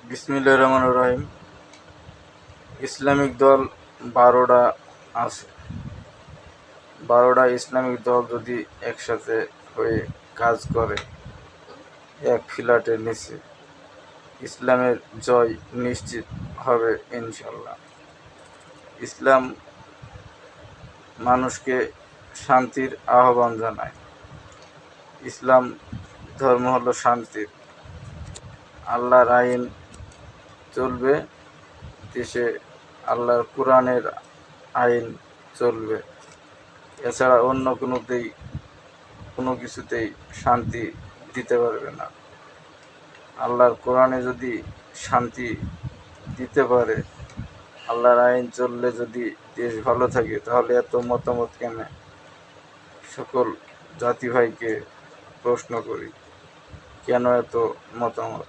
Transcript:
বিসমিল্লাহির রহমানির রহিম। ইসলামিক দল 12টা আছে। 12টা ইসলামিক দল যদি একসাথে হয়ে কাজ করে এক ফ্ল্যাটের নিচে, ইসলামের জয় নিশ্চিত হবে ইনশাল্লাহ। ইসলাম মানুষকে শান্তির আহ্বান জানায়। ইসলাম ধর্ম হলো শান্তির। আল্লাহর আইন চলবে দেশে, আল্লাহর কোরআনের আইন চলবে। এছাড়া অন্য কোনো কিছুতেই শান্তি দিতে পারবে না। আল্লাহর কোরআনে যদি শান্তি দিতে পারে, আল্লাহর আইন চললে যদি দেশ ভালো থাকে, তাহলে এত মতামত কেন? সকল জাতি ভাইকে প্রশ্ন করি, কেন এত মতামত?